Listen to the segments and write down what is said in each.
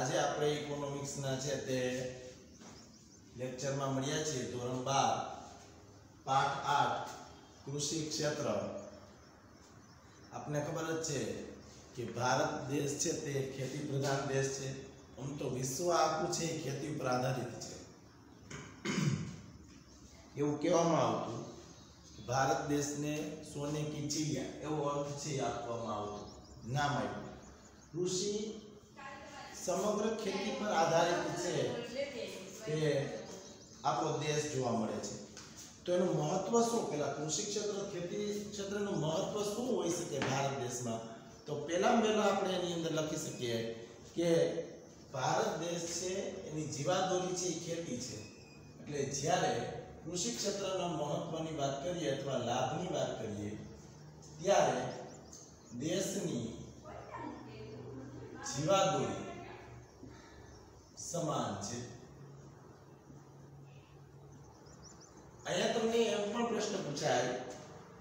આજે આપણે ઇકોનોમિક્સ ના છે તે લેક્ચર માં મળ્યા છીએ ધોરણ 12 પાઠ 8 કૃષિ ક્ષેત્ર। आपने खबर है कि भारत देश है ते खेती प्रधान देश है। हम तो विश्व आखू है खेती पर आधारित है। એવું કહેવામાં આવતું ભારત દેશને સોને की चिड़िया એવો અર્થ છે આપવામાં આવતો નામ આપ્યું। કૃષિ સમગ્ર ખેતી પર આધારિત છે તે આપણો દેશ જોવા મળે છે। तो એનું મહત્વ શું પેલા કૃષિ ક્ષેત્ર ખેતી ક્ષેત્રનું મહત્વ શું હોઈ શકે ભારત દેશમાં? તો પહેલા આપણે એની અંદર લખી શકીએ કે ભારત દેશ છે એની જીવાદોરી છે એ ખેતી છે। એટલે જ્યારે કૃષિ ક્ષેત્રના મહત્વની વાત કરીએ અથવા લાભની વાત કરીએ ત્યારે દેશની જીવાદોરી સમાન છે। અહીંયા તમને એમ પણ પ્રશ્ન પૂછાય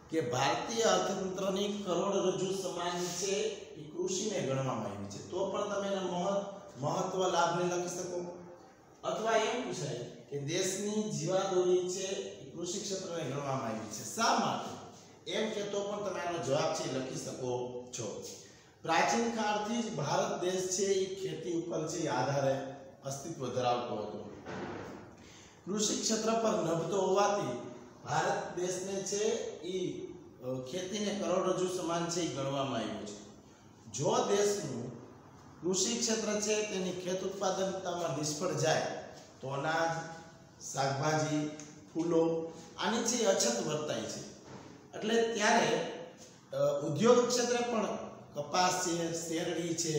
કે ભારતીય અર્થતંત્રની કરોડરજ્જુ સમાન છે એ કૃષિને ગણવામાં આવી છે, તો પણ તમે એના મહત્વ લાભને લખી શકો। અથવા એમ પૂછાય કે દેશની જીવાદોરી છે એ કૃષિ ક્ષેત્રને ગણવામાં આવી છે, શા માટે? એમ કે તો પણ તમે આનો જવાબ છે લખી શકો છો। પ્રાચીન કાળથી જ ભારત દેશ છે એ ખેતી ઉપર છે આધારે અસ્તિત્વ ધરાવતો હતો। કૃષિ ક્ષેત્ર પર નભતો હોવાથી ભારત દેશને છે એ ખેતીને કરોડરજ્જુ સમાન છે એ ગણવામાં આવ્યું છે। જો દેશનું કૃષિ ક્ષેત્ર છે તેની ખેત ઉત્પાદકતામાં નિષ્ફળ જાય તો અનાજ, શાકભાજી, ફૂલો આની છે અછત વર્તાય છે। એટલે ત્યારે ઉદ્યોગ ક્ષેત્રે પણ કપાસ છે, શેરડી છે,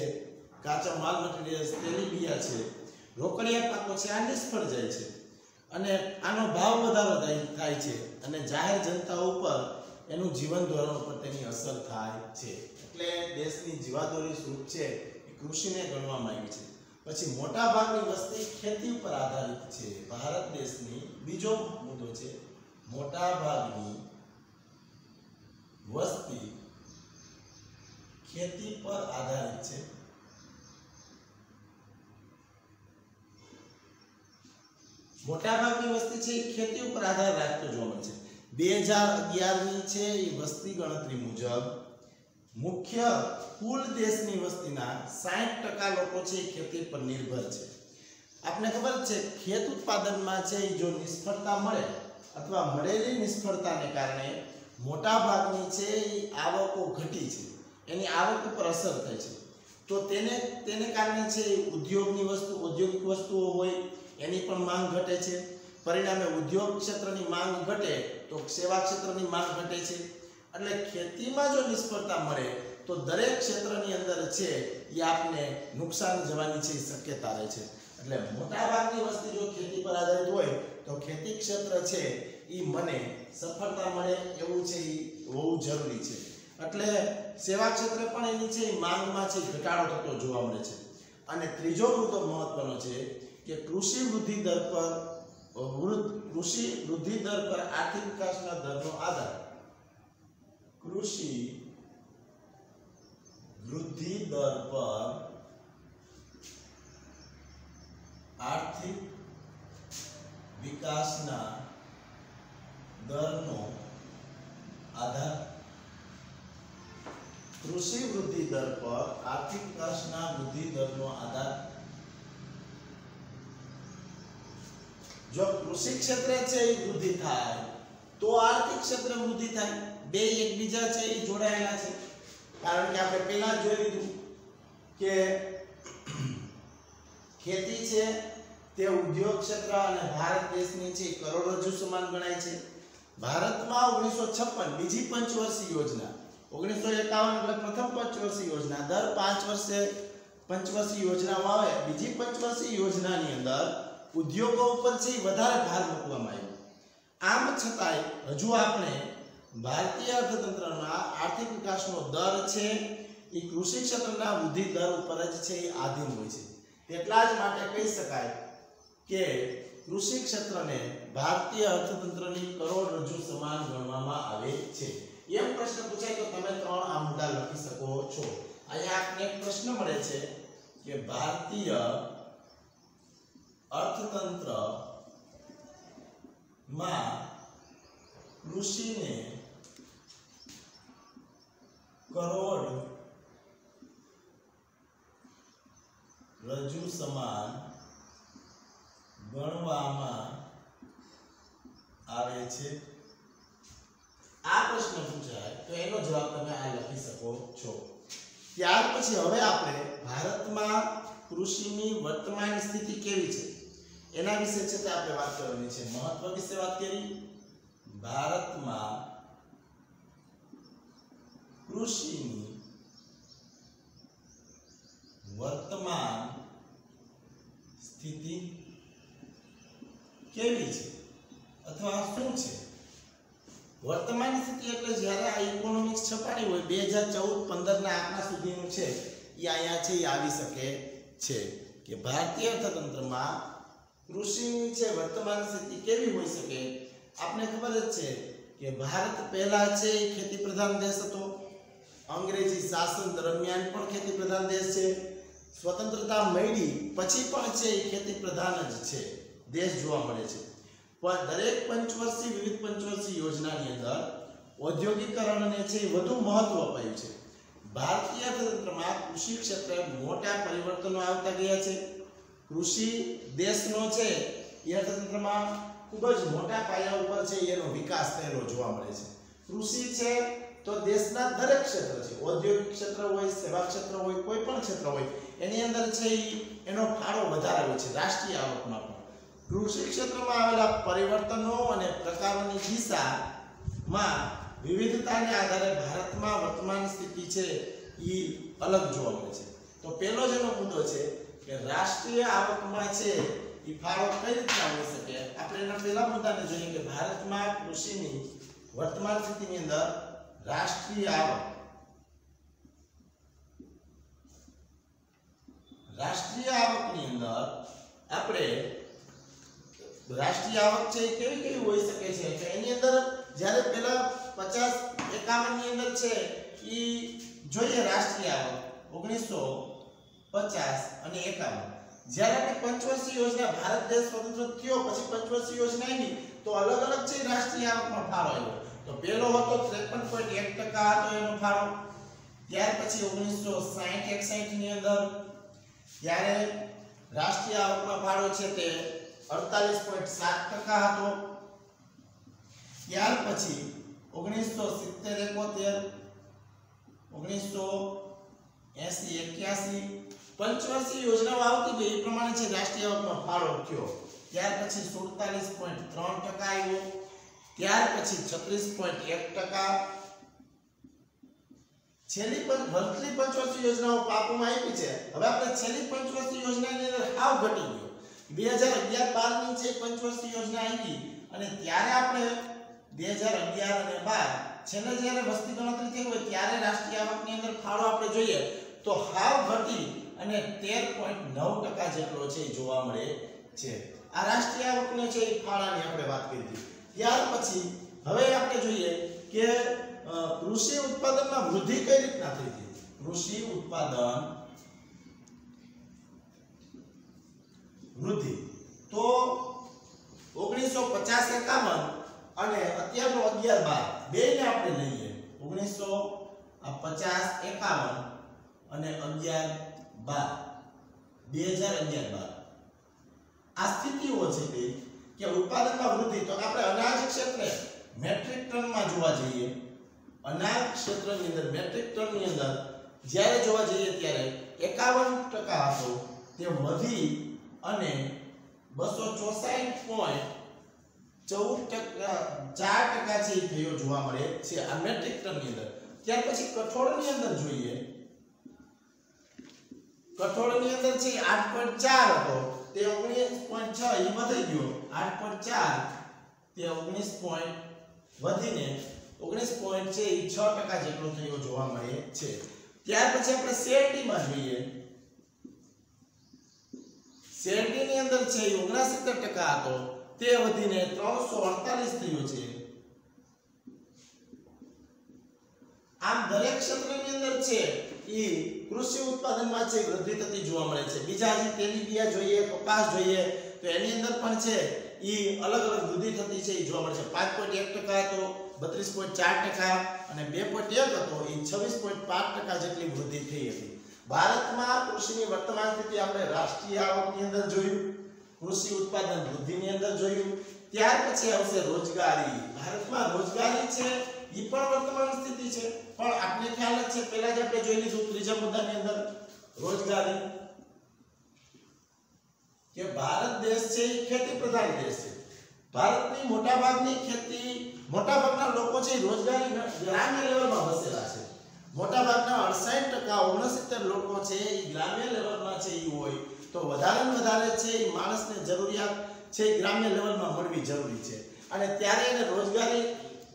કાચા માલ મટીરિયલ્સ, તેલીબિયા છે, રોકડિયા પાકો છે આ નિષ્ફળ જાય છે અને આનો ભાવ વધારો થાય છે અને જાહેર જનતા ઉપર એનું જીવન ધોરણ ઉપર તેની અસર થાય છે। એટલે દેશની જીવાદોરી સ્વરૂપ છે એ કૃષિને ગણવામાં આવી છે। પછી મોટા ભાગની વસ્તી ખેતી ઉપર આધારિત છે। ભારત દેશની બીજો મુદ્દો છે મોટા ભાગની વસ્તી ખેતી પર આધારિત છે। મોટા ભાગની વસ્તી છે એ ખેતી ઉપર આધાર રાખતો જોવા મળે છે। 2011 ની છે એ વસ્તી ગણતરી મુજબ મુખ્ય કુલ દેશની વસ્તીના 60% લોકો છે એ ખેતી પર નિર્ભર છે। આપને ખબર છે ખેત ઉત્પાદનમાં છે જો નિષ્ફળતા મળે અથવા મળેલી નિષ્ફળતાને કારણે મોટા ભાગની છે એ આવકો ઘટી છે, એની આવક ઉપર અસર થાય છે। તો તેને કારણે છે ઔદ્યોગિક વસ્તુઓ હોય એની પણ માંગ ઘટે છે। પરિણામે ઉદ્યોગ ક્ષેત્રની માંગ ઘટે તો સેવા ક્ષેત્રની માંગ ઘટે છે। એટલે ખેતીમાં જો નિષ્ફળતા મળે તો દરેક ક્ષેત્રની અંદર છે એ આપને નુકસાન જવાની છે શક્યતા રહે છે। એટલે મોટા ભાગની વસ્તી જો ખેતી પર આધારિત હોય તો ખેતી ક્ષેત્ર છે એ મને સફળતા મળે એવું છે એ હોવું જરૂરી છે। એટલે સેવા ક્ષેત્રે પણ એની છે માંગમાં છે ઘટાડો થતો જોવા મળે છે। અને ત્રીજો મુદ્દો મહત્વનો છે કે કૃષિ વૃદ્ધિ દર પર આર્થિક વિકાસના દરનો આધાર કૃષિ વૃદ્ધિ દર પર આર્થિક વિકાસના દરનો આધાર કૃષિ વૃદ્ધિ દર પર આર્થિક વિકાસના વૃદ્ધિ દરનો આધાર। જો કૃષિ ક્ષેત્રે છે એ વૃદ્ધિ થાય તો આર્થિક ક્ષેત્રે વૃદ્ધિ થાય, બે એકબીજા છે એ જોડાયેલા છે। કારણ કે આપણે પહેલા જોઈ લીધું કે ખેતી છે તે ઉદ્યોગ ક્ષેત્ર અને ભારત દેશની છે કરોડરજ્જુ સમાન ગણાય છે। ભારતમાં 1956 બીજી પંચવર્ષીય યોજના, 1951 એટલે પ્રથમ પંચવર્ષીય યોજના, દર 5 વર્ષે પંચવર્ષીય યોજનાઓ આવે, બીજી પંચવર્ષીય યોજનાની અંદર ઉદ્યોગો ઉપર છે વધારે ભાર મૂકવામાં આવ્યો। આમ છતાંય હજુ આપણે ભારતીય અર્થતંત્રના આર્થિક વિકાસનો દર છે એ કૃષિ ક્ષેત્રના વૃદ્ધિ દર ઉપર જ છે એ આધીન હોય છે। તેટલા જ માટે કહી શકાય કે કૃષિ ક્ષેત્રને ભારતીય અર્થતંત્રની કરોડરજ્જુ સમાન ગણવામાં આવે છે। એમ પ્રશ્ન પૂછાય તો તમે 3 આ મુદ્દા લખી શકો છો। અહીંયા આપને એક પ્રશ્ન મળે છે કે ભારતીય અર્થતંત્ર માં કૃષિને કરોડ રજૂ સમાન ગણવામાં આવે છે. આ પ્રશ્ન પૂછાય તો એનો જવાબ તમે આ લખી શકો છો. ત્યાર પછી હવે આપણે ભારતમાં કૃષિની વર્તમાન સ્થિતિ કેવી છે એના વિશે છે તે આપણે વાત કરવાની છે. મહત્વ વિશે વાત કરી. ભારતમાં કૃષિની વર્તમાન સ્થિતિ કેવી છે અથવા શું છે. વર્તમાન સ્થિતિ એટલે જ્યારે આ ઇકોનોમિક્સ છપાણી હોય 2014-15 ના આંકડા સુધીનું છે એ અહીંયા છે એ આવી શકે છે કે ભારતીય અર્થતંત્રમાં કૃષિની છે વર્તમાન સ્થિતિ કેવી હોઈ શકે. આપને ખબર જ છે કે ભારત પહેલા છે એ ખેતી પ્રધાન દેશ હતો. અંગ્રેજી શાસન દરમિયાન પણ ખેતી પ્રધાન દેશ છે. સ્વતંત્રતા મળી પછી પણ છે એ ખેતી પ્રધાન જ છે દેશ જોવા મળે છે. પણ દરેક પંચવર્ષીય વિવિધ પંચવર્ષીય યોજનાની અંદર ઔદ્યોગિકરણને છે એ વધુ મહત્વ અપાયું છે. ભારતીય અર્થતંત્રમાં કૃષિ ક્ષેત્રે મોટા પરિવર્તનો આવતા ગયા છે. કૃષિ દેશનો છે એ અર્થતંત્રમાં ખૂબ જ મોટા પાયા ઉપર છે એનો વિકાસ થયેલો જોવા મળે છે. કૃષિ છે તો દેશના દરેક ક્ષેત્ર છે, ઔદ્યોગિક ક્ષેત્ર હોય, સેવા ક્ષેત્ર હોય, કોઈ પણ ક્ષેત્ર હોય એની અંદર છે એનો ફાળો વધારે હોય છે રાષ્ટ્રીય આવકમાં પણ. કૃષિ ક્ષેત્રમાં આવેલા પરિવર્તનો અને પ્રકારોની દિશામાં વિવિધતાને આધારે ભારતમાં વર્તમાન સ્થિતિ છે એ અલગ જોવા મળે છે. તો પહેલો જ એનો મુદ્દો છે કે રાષ્ટ્રીય આવકમાં છે એ ફાળો કઈ રીતના હોઈ શકે. આપણે એના પહેલા મુદ્દાને જોઈએ કે ભારતમાં કૃષિની વર્તમાન સ્થિતિની અંદર રાષ્ટ્રીય આવક આવકની અંદર આપણે રાષ્ટ્રીય આવક છે એ કેવી કેવી હોઈ શકે છે કે એની અંદર જ્યારે પહેલા 50-51 ની અંદર છે એ જોઈએ રાષ્ટ્રીય આવક 1950 અને 51 જ્યારે આપણે પંચવર્ષીય યોજના ભારત દેશ સ્વતંત્ર થયો પછી પંચવર્ષીય યોજના આવી તો અલગ અલગ છે રાષ્ટ્રીય આવકમાં ફાળો આવ્યો. તો પહેલો હતો 53.1% હતો એનો ફાળો. ત્યાર પછી 1960-61 ની અંદર ત્યારે રાષ્ટ્રીય આવકમાં ફાળો છે તે 48.7% હતો. ત્યાર પછી 1970-71 1980-81 પંચવર્ષીય યોજનાઓ આવતી ગઈ એ પ્રમાણે છે રાષ્ટ્રીય આવકમાં ફાળો થયો. ત્યાર પછી 47.3% આવ્યો. ત્યાર પછી 36.1%. છેલ્લી વર્ષની પંચવર્ષીય યોજનાઓ પાપમાં આવી છે. હવે આપણે છેલ્લી પંચવર્ષીય યોજનાની અંદર હાવ ઘટી ગયો. 2011-12 ની છે પંચવર્ષીય યોજના આવી અને ત્યારે આપણે 2011 અને 12 છેલ્લે જ્યારે વસ્તી ગણતરી થઈ હોય ત્યારે રાષ્ટ્રીય આવકની અંદર ફાળો આપણે જોઈએ તો હાવ ઘટી અને 13.9% જેટલો છે જોવા મળે છે. આ રાષ્ટ્રીય આવકનો છે એ ફાળાની આપણે વાત કરી હતી. ત્યાર પછી હવે આપણે જોઈએ કે કૃષિ ઉત્પાદનમાં વૃદ્ધિ કઈ રીતના થઈ હતી. કૃષિ ઉત્પાદન વૃદ્ધિ તો 1950-51 અને અત્યારનો 11-12 બેને આપણે લઈએ 1950-51 અને 11-12 2011-12 આ સ્થિતિઓ છે કે ઉત્પાદનમાં વૃદ્ધિ. તો આપણે અનાજ ક્ષેત્રે મેટ્રિક ટનમાં જોવા જઈએ, અનાજ ક્ષેત્રની અંદર મેટ્રિક ટનની અંદર જ્યારે જોવા જઈએ ત્યારે 51% હતો તે વધી અને 264.14% છે એ થયો જોવા મળે છે આ મેટ્રિક ટનની અંદર. ત્યાર પછી કઠોળની અંદર જોઈએ, કઠોળની અંદર છે 8.4 હતો તે 19.6 એ વધી ગયો 8.4 તે 19 વધીને 19.6% જેટલો થયો જોવા મળે છે. ત્યાર પછી આપણે શેરડીમાં જોઈએ, શેરડીની અંદર છે 69% હતો તે વધીને 348 થયો છે. આમ દરેક ક્ષેત્રની અંદર છે ઈ કૃષિ ઉત્પાદનમાં છે વૃદ્ધિ થતી જોવા મળે છે। બીજા જે તેલીબિયા જોઈએ, કપાસ જોઈએ તો એની અંદર પણ છે ઈ અલગ અલગ વૃદ્ધિ થતી છે ઈ જોવા મળે છે। 5.1% તો 32.4% અને 2.1 હતો ઈ 26.5% જેટલી વૃદ્ધિ થઈ હતી। ભારતમાં કૃષિની વર્તમાન સ્થિતિ આપણે રાષ્ટ્રીય આવકની અંદર જોયું, કૃષિ ઉત્પાદન વૃદ્ધિની અંદર જોયું, ત્યાર પછી આવશે રોજગારી। ભારતમાં રોજગારી છે ઈ પણ વર્તમાન સ્થિતિ છે, પણ આપણે ખ્યાલ જ છે પહેલા જ આપણે જોઈ લીધું ત્રીજા મુદ્દાની અંદર રોજગારી કે ભારત દેશ છે એ ખેતી પ્રધાન દેશ છે। ભારતની મોટાભાગની ખેતી, મોટાભાગના લોકો છે રોજગારી ગ્રામ્ય લેવલમાં વસેલા છે। મોટાભાગના 68% 69 લોકો છે એ ગ્રામ્ય લેવલમાં છે એ હોય તો વધારે ને વધારે છે એ માણસને જરૂરિયાત છે એ ગ્રામ્ય લેવલમાં મળવી જરૂરી છે। અને ત્યારે એને રોજગારી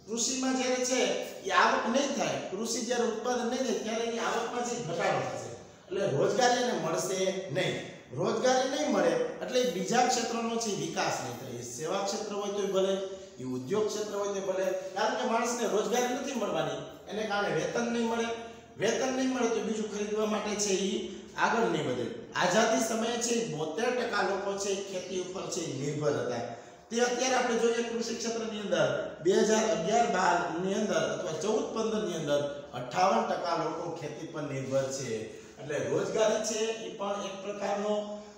કૃષિમાં જ્યારે છે એ આવક નહીં થાય, કૃષિ જ્યારે ઉત્પાદન નહીં થાય ત્યારે એની આવકમાં છે ઘટાડો થશે, એટલે રોજગારી એને મળશે નહીં। રોજગારી નહીં મળે એટલે બીજા ક્ષેત્રોનો છે વિકાસ નહીં થાય। સેવા ક્ષેત્ર હોય તો ભલે, એ ઉદ્યોગ ક્ષેત્ર હોય તો ભલે, કારણ કે માણસને રોજગારી નથી મળવાની, એને કારણે વેતન નહીં મળે, વેતન નહીં મળે તો બીજું ખરીદવા માટે છે એ આગળ નહીં વધે। આઝાદી સમયે છે 72% લોકો છે ખેતી ઉપર છે નિર્ભર હતા। તે અત્યારે આપણે જોઈએ કૃષિ ક્ષેત્રની અંદર 2011-12 ની અંદર અથવા 14-15 ની અંદર 58% લોકો ખેતી પર નિર્ભર છે। એટલે રોજગારી છે એ પણ એક પ્રકારનો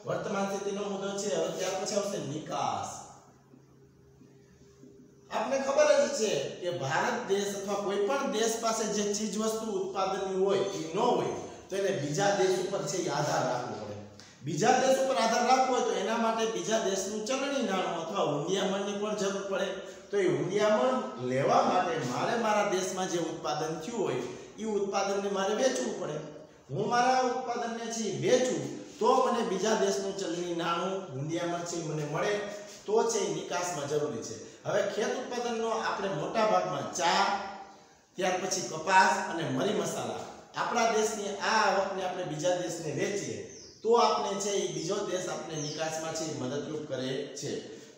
વર્તમાન સ્થિતિનો મુદ્દો છે। હવે ત્યાર પછી આવશે નિકાસ। આપને ખબર જ છે કે ભારત દેશ અથવા કોઈ પણ દેશ પાસે જે ચીજ વસ્તુ ઉત્પાદનની હોય એ ન હોય તો એને બીજા દેશ ઉપર છે એ આધાર રાખવો પડે। બીજા દેશ ઉપર આધાર રાખવો હોય તો એના માટે બીજા દેશનું ચલણી નાણું અથવા હુંડિયામણની પણ જરૂર પડે। તો એ હુંડિયામણ લેવા માટે મારે મારા દેશમાં જે ઉત્પાદન થયું હોય એ ઉત્પાદનને મારે વેચવું પડે। હું મારા ઉત્પાદનને છે વેચું તો મને બીજા દેશનું ચલણી નાણું હુંડિયામણ છે મને મળે, તો છે નિકાસમાં જરૂરી છે। હવે ખેત ઉત્પાદનનો આપણે મોટા ભાગમાં ચા, ત્યાર પછી કપાસ અને મરી મસાલા, આપણા દેશની આ આવકને આપણે બીજા દેશને વેચીએ તો આપણે છે એ બીજો દેશ આપણે નિકાસમાં છે મદદરૂપ કરે છે।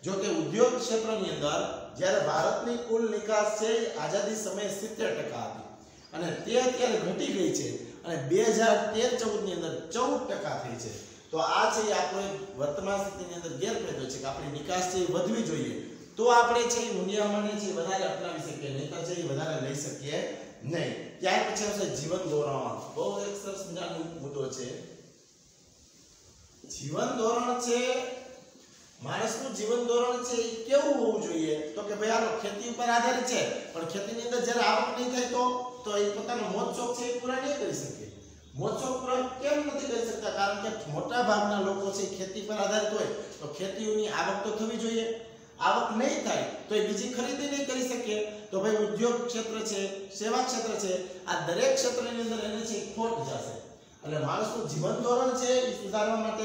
જો કે ઉદ્યોગ ક્ષેત્રની અંદર જ્યારે ભારતની કુલ નિકાસ છે આઝાદી સમયે 70% હતી અને તે અત્યારે ઘટી ગઈ છે અને 2013-14 ની અંદર 14% થઈ છે। તો આ છે આપણે વર્તમાન સ્થિતિની અંદર ગેરફાયદો છે કે આપણી નિકાસ છે એ વધવી જોઈએ તો આપણે છે હુંડિયામણને છે વધારે અપનાવી શકીએ, નહીંતર છે એ વધારે લઈ શકીએ નહીં। ત્યાર પછી આવશે જીવન ધોરણ। બહુ એક સરસ મજાનો મુદ્દો છે। જીવન ધોરણ છે, માણસનું જીવન ધોરણ છે એ કેવું હોવું જોઈએ તો કે ભાઈ આનો ખેતી ઉપર આધારિત છે, પણ ખેતીની અંદર જ્યારે આવક નહીં થાય તો એ પોતાનો મોજ શોખ છે એ પૂરા નહીં કરી શકે। મોજ શોખ પૂરા કેમ નથી કરી શકતા? કારણ કે મોટા ભાગના લોકો છે ખેતી પર આધારિત હોય તો ખેતીઓની આવક તો થવી જોઈએ। આવક નહીં થાય તો એ બીજી ખરીદી નહીં કરી શકે। તો ભાઈ ઉદ્યોગ ક્ષેત્ર છે, સેવા ક્ષેત્ર છે, આ દરેક ક્ષેત્રની અંદર એને છે ખોટ જશે। એટલે માણસનું જીવન ધોરણ છે એ સુધારવા માટે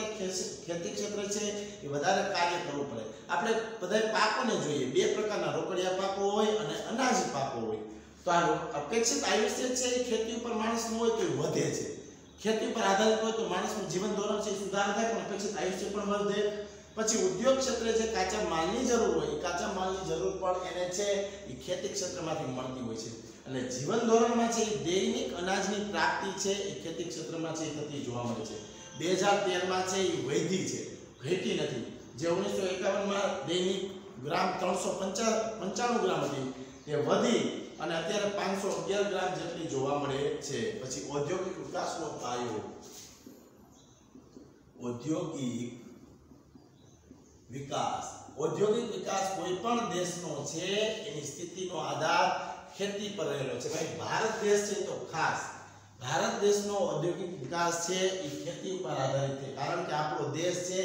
ખેતી ક્ષેત્ર છે એ વધારે કાર્ય કરવું પડે। આપણે બધા પાકોને જોઈએ, બે પ્રકારના રોકડિયા પાકો હોય અને અનાજી પાકો હોય। તો આ અપેક્ષિત આયુષ્ય છે એ ખેતી ઉપર માણસનું હોય તો એ વધે છે, ખેતી ઉપર આધારિત હોય તો માણસનું જીવન ધોરણ છે એ સુધાર થાય પણ અપેક્ષિત આયુષ્ય પણ વધે। પછી ઉદ્યોગ ક્ષેત્રે જે કાચા માલની જરૂર હોય એ કાચા માલની જરૂર પણ એને છે એ ખેતી ક્ષેત્રમાંથી મળતી હોય છે। એટલે જીવન ધોરણમાં છે એ દૈનિક અનાજની પ્રાપ્તિ છે એ ખેતી ક્ષેત્રમાં છે એ થતી જોવા મળે છે। 2013માં છે એ વધી છે, ઘટી નથી। જે 1951માં દૈનિક ગ્રામ 395 ગ્રામ હતી તે વધી અને અત્યારે 511 ગ્રામ જેટલી જોવા મળે છે। પછી ઔદ્યોગિક વિકાસનો પાયો। ઔદ્યોગિક વિકાસ કોઈ પણ દેશનો છે એની સ્થિતિનો આધાર ખેતી પર રહેલો છે। ભાઈ ભારત દેશ છે તો ખાસ ભારત દેશનો ઔદ્યોગિક વિકાસ છે એ ખેતી ઉપર આધારિત છે, કારણ કે આપણો દેશ છે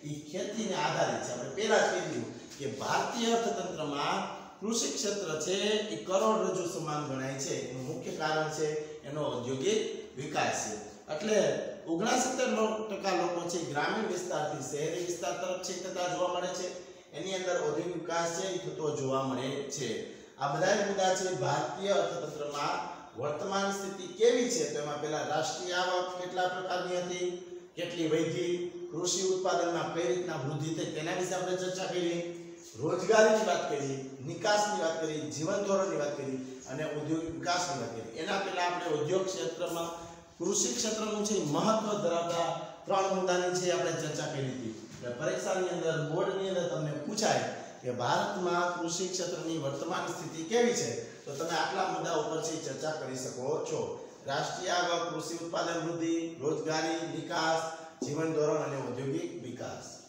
એ ખેતીને આધારિત છે। આપણે પહેલા જ કીધું કે ભારતીય અર્થતંત્રમાં કૃષિ ક્ષેત્ર છે એ કરોડરજ્જુ સમાન ગણાય છે। એનું મુખ્ય કારણ છે એનો ઔદ્યોગિક વિકાસ છે। એટલે 69% લોકો છે ગ્રામીણ વિસ્તારથી શહેરી વિસ્તાર તરફ છે થતા જોવા મળે છે। એની અંદર ઔદ્યોગિક વિકાસ છે એ થતો જોવા મળે છે। આ બધા મુદ્દા છે ભારતીય અર્થતંત્રમાં વર્તમાન સ્થિતિ કેવી છે તો એમાં પહેલા રાષ્ટ્રીય આવક કેટલા પ્રકારની હતી, કેટલી વધી, કૃષિ ઉત્પાદનમાં કઈ રીતના વૃદ્ધિ થઈ તેના વિશે આપણે ચર્ચા કરી, રોજગારીની વાત કરી, નિકાસની વાત કરી, જીવન ધોરણની વાત કરી અને ઔદ્યોગિક વિકાસની વાત કરી। એના પહેલા આપણે ઉદ્યોગ ક્ષેત્રમાં કૃષિ ક્ષેત્રનું છે મહત્વ ધરાવતા 3 મુદ્દાની છે આપણે ચર્ચા કરી હતી. એટલે પરીક્ષાની અંદર બોર્ડની અંદર તમને પૂછાય કે ભારતમાં કૃષિ ક્ષેત્રની વર્તમાન સ્થિતિ કેવી છે, તો તમે આટલા મુદ્દા ઉપરથી ચર્ચા કરી શકો છો. રાષ્ટ્રીય આવક, કૃષિ ઉત્પાદન વૃદ્ધિ, રોજગારી, નિકાસ, જીવન ધોરણ અને ઔદ્યોગિક વિકાસ.